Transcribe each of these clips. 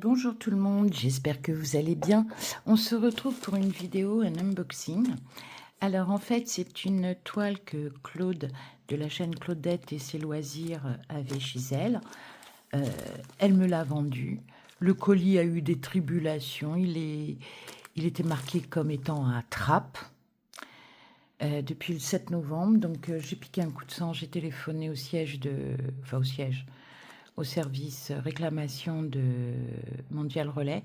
Bonjour tout le monde, j'espère que vous allez bien. On se retrouve pour une vidéo, un unboxing. Alors en fait, c'est une toile que Claude de la chaîne Claudette et ses loisirs avait chez elle. Elle me l'a vendu. Le colis a eu des tribulations. Il était marqué comme étant à trappe depuis le 7 novembre. Donc j'ai piqué un coup de sang. J'ai téléphoné au siège au service réclamation de Mondial Relais.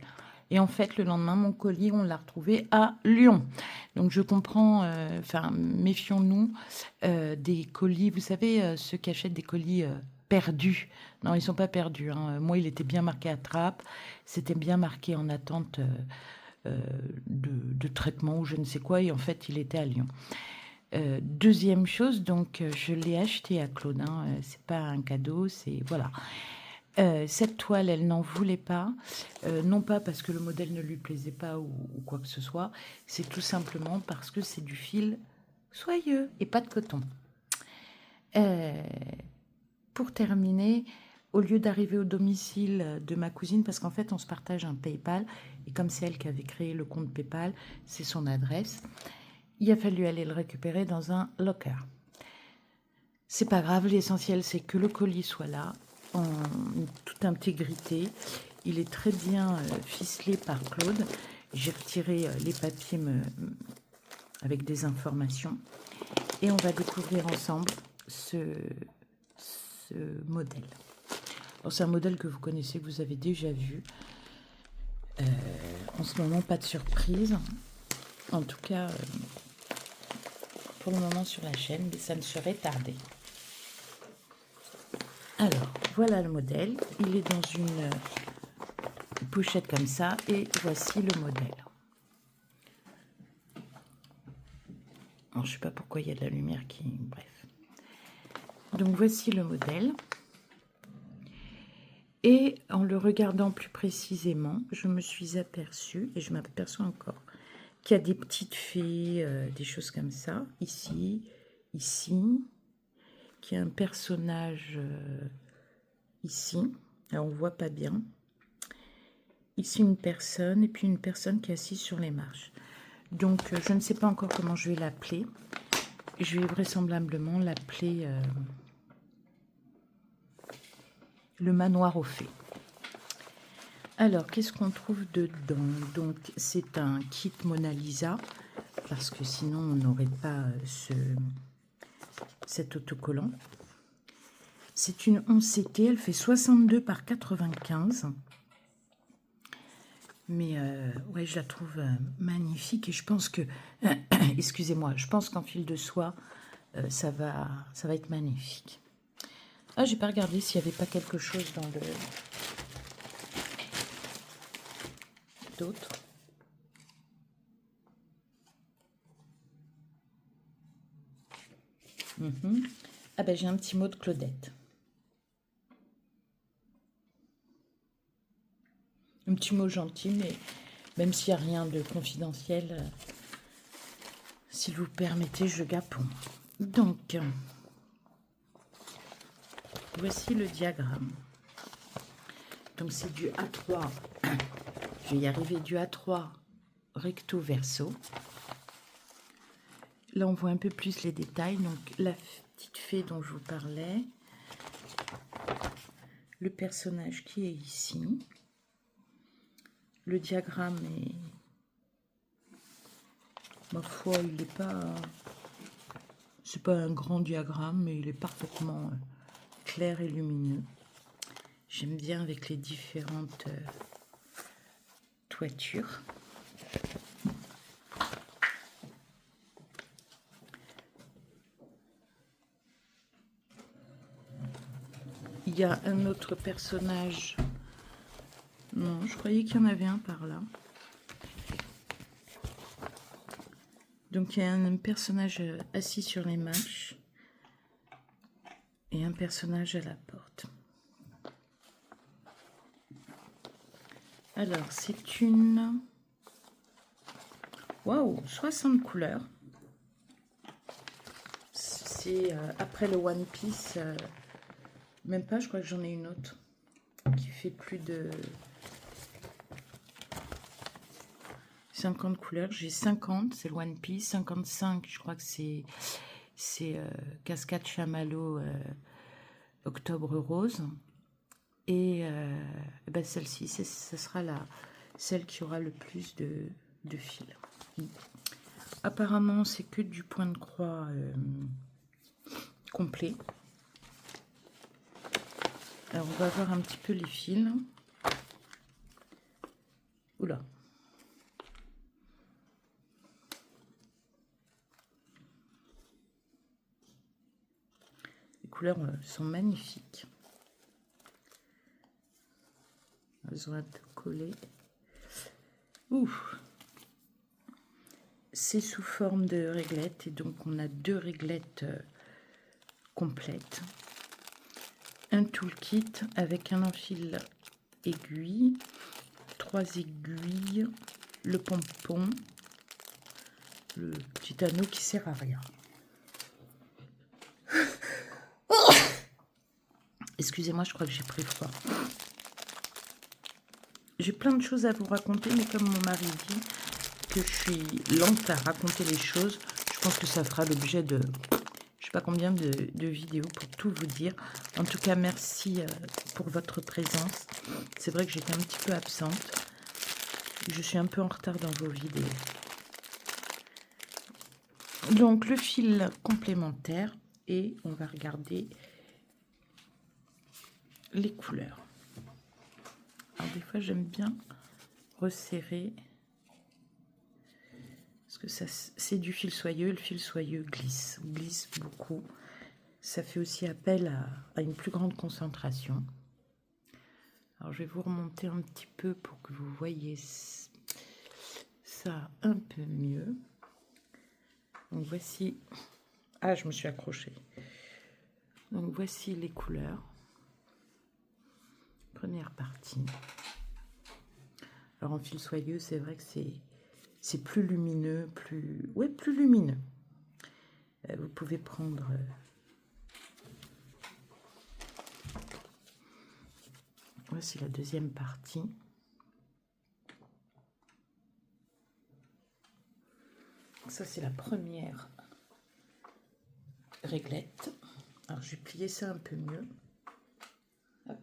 Et en fait, le lendemain, mon colis, on l'a retrouvé à Lyon. Donc, je comprends, méfions-nous des colis. Vous savez, ceux qui achètent des colis perdus. Non, ils ne sont pas perdus. Hein. Moi, il était bien marqué à trappe. C'était bien marqué en attente de traitement ou je ne sais quoi. Et en fait, il était à Lyon. Deuxième chose, donc je l'ai acheté à Claude. Hein, c'est pas un cadeau, c'est voilà. Cette toile, elle n'en voulait pas, non pas parce que le modèle ne lui plaisait pas ou quoi que ce soit, c'est tout simplement parce que c'est du fil soyeux et pas de coton. Pour terminer, au lieu d'arriver au domicile de ma cousine, parce qu'en fait on se partage un PayPal, et comme c'est elle qui avait créé le compte PayPal, c'est son adresse, il a fallu aller le récupérer dans un locker. C'est pas grave, l'essentiel c'est que le colis soit là, en toute intégrité. Il est très bien ficelé par Claude. J'ai retiré les papiers avec des informations. Et on va découvrir ensemble ce modèle. C'est un modèle que vous connaissez, que vous avez déjà vu. En ce moment, pas de surprise. En tout cas, pour le moment sur la chaîne, mais ça ne serait tardé. Alors, voilà le modèle. Il est dans une pochette comme ça. Et voici le modèle. Alors, je ne sais pas pourquoi il y a de la lumière qui... Bref. Donc, voici le modèle. Et en le regardant plus précisément, je me suis aperçue, et je m'aperçois encore, qu'il y a des petites fées, des choses comme ça, ici, qu'il y a un personnage ici, alors on ne voit pas bien, ici une personne, et puis une personne qui est assise sur les marches. Donc je ne sais pas encore comment je vais l'appeler, je vais vraisemblablement l'appeler le manoir aux fées. Alors, qu'est-ce qu'on trouve dedans? Donc, c'est un kit Mona Lisa, parce que sinon, on n'aurait pas cet autocollant. C'est une 11CT, elle fait 62 par 95. Mais, ouais, je la trouve magnifique. Et je pense que, excusez-moi, je pense qu'en fil de soie, ça va être magnifique. Ah, j'ai pas regardé s'il n'y avait pas quelque chose dans le... d'autres. Ah ben j'ai un petit mot de Claudette. Un petit mot gentil, mais même s'il n'y a rien de confidentiel, s'il vous permettez, je garde pour moi. Donc, voici le diagramme. Donc c'est du A3, je vais y arriver, du A3 recto verso. Là on voit un peu plus les détails, donc la petite fée dont je vous parlais, le personnage qui est ici, le diagramme est, ma foi, il n'est pas, c'est pas un grand diagramme, mais il est parfaitement clair et lumineux. J'aime bien avec les différentes toitures. Il y a un autre personnage. Non, je croyais qu'il y en avait un par là. Donc il y a un personnage assis sur les marches et un personnage à la porte. Alors c'est une... Waouh, 60 couleurs. C'est après le One Piece, même pas, je crois que j'en ai une autre qui fait plus de 50 couleurs. J'ai 50, c'est le One Piece. 55, je crois que c'est Cascade Chamallow Octobre Rose. Et ben celle-ci, ce sera celle qui aura le plus de fil. Apparemment, c'est que du point de croix complet. Alors, on va voir un petit peu les fils. Oula. Les couleurs sont magnifiques. Elles ont été collées. Ouf. C'est sous forme de réglettes et donc on a 2 réglettes complètes. Un toolkit avec un enfil aiguille, 3 aiguilles, le pompon, le petit anneau qui sert à rien. Excusez-moi, je crois que j'ai pris froid. J'ai plein de choses à vous raconter, mais comme mon mari dit que je suis lente à raconter les choses, je pense que ça fera l'objet de je sais pas combien de vidéos pour tout vous dire. En tout cas, merci pour votre présence. C'est vrai que j'étais un petit peu absente. Je suis un peu en retard dans vos vidéos. Donc, le fil complémentaire et on va regarder les couleurs. Alors, des fois, j'aime bien resserrer parce que ça, c'est du fil soyeux. Le fil soyeux glisse beaucoup. Ça fait aussi appel à une plus grande concentration. Alors, je vais vous remonter un petit peu pour que vous voyez ça un peu mieux. Donc, voici... Ah, je me suis accrochée. Donc, voici les couleurs. Première partie. Alors, en fil soyeux, c'est vrai que c'est plus lumineux, plus lumineux. Vous pouvez prendre... Voici la deuxième partie. Ça, c'est la première réglette. Alors, je vais plier ça un peu mieux. Hop.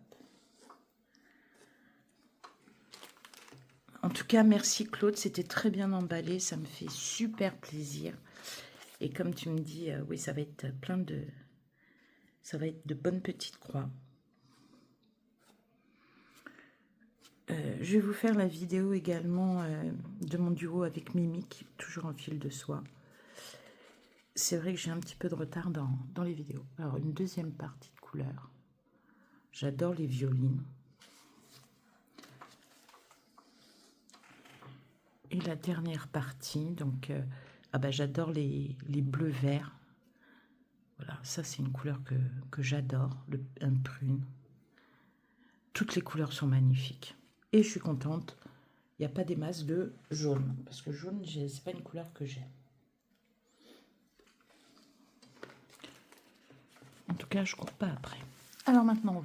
En tout cas, merci Claude, c'était très bien emballé. Ça me fait super plaisir. Et comme tu me dis, oui, ça va être ça va être de bonnes petites croix. Je vais vous faire la vidéo également de mon duo avec Mimique, toujours en fil de soie. C'est vrai que j'ai un petit peu de retard dans les vidéos. Alors, une deuxième partie de couleur. J'adore les violines. Et la dernière partie, donc, j'adore les bleus-verts. Voilà, ça c'est une couleur que j'adore, un prune. Toutes les couleurs sont magnifiques. Et je suis contente, il n'y a pas des masses de jaune. Parce que jaune, c'est pas une couleur que j'aime. En tout cas, je ne cours pas après. Alors maintenant,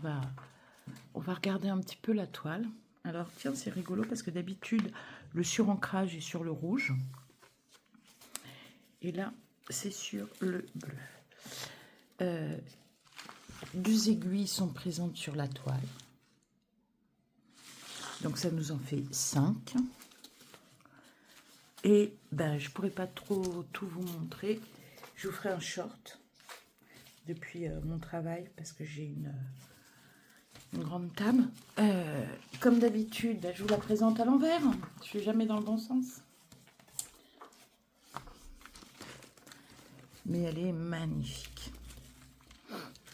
on va regarder un petit peu la toile. Alors tiens, c'est rigolo parce que d'habitude, le surancrage est sur le rouge. Et là, c'est sur le bleu. 2 aiguilles sont présentes sur la toile. Donc ça nous en fait 5. Et ben, je ne pourrais pas trop tout vous montrer. Je vous ferai un short depuis mon travail parce que j'ai une grande table. Comme d'habitude, je vous la présente à l'envers. Je ne suis jamais dans le bon sens. Mais elle est magnifique.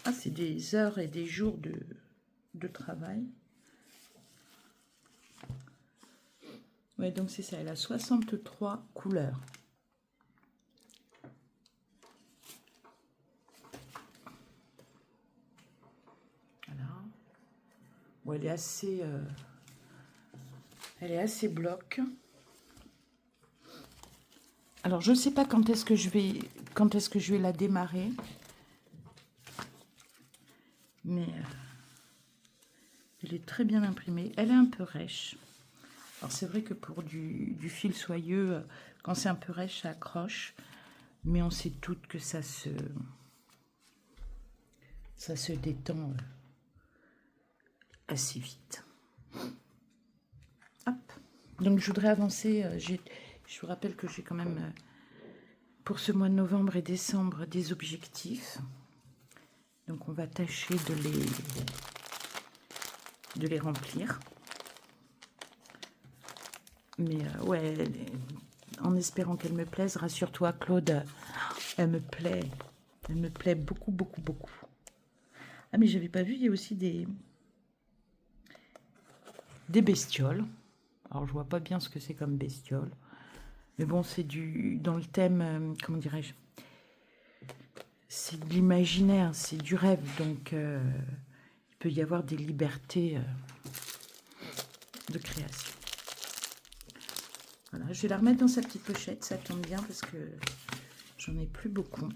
Ah, c'est des heures et des jours de travail. Ouais, donc c'est ça, elle a 63 couleurs. Voilà. Bon, elle est assez bloc. Alors, je ne sais pas quand est-ce que je vais la démarrer. Mais elle est très bien imprimée. Elle est un peu rêche. Alors c'est vrai que pour du fil soyeux, quand c'est un peu rêche, ça accroche. Mais on sait toutes que ça se détend assez vite. Hop. Donc je voudrais avancer. Je vous rappelle que j'ai quand même pour ce mois de novembre et décembre des objectifs. Donc on va tâcher de les remplir. Mais ouais, en espérant qu'elle me plaise, rassure-toi Claude, elle me plaît beaucoup, beaucoup, beaucoup. Ah mais j'avais pas vu, il y a aussi des bestioles. Alors je vois pas bien ce que c'est comme bestiole. Mais bon, c'est dans le thème, comment dirais-je, c'est de l'imaginaire, c'est du rêve. Donc il peut y avoir des libertés de création. Voilà, je vais la remettre dans sa petite pochette, ça tombe bien parce que j'en ai plus beaucoup.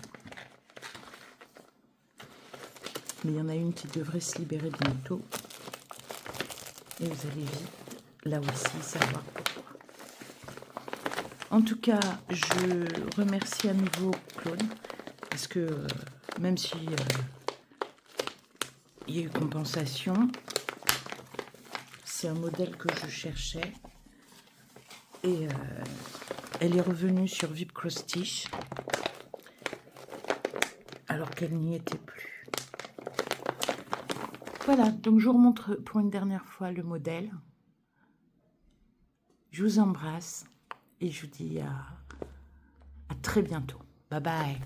Mais il y en a une qui devrait se libérer bientôt. Et vous allez vite, là aussi, savoir pourquoi. En tout cas, je remercie à nouveau Claude. Parce que même si il y a eu compensation, c'est un modèle que je cherchais. Et elle est revenue sur Vip Cross Stitch. Alors qu'elle n'y était plus. Voilà, donc je vous remontre pour une dernière fois le modèle. Je vous embrasse et je vous dis à très bientôt. Bye bye.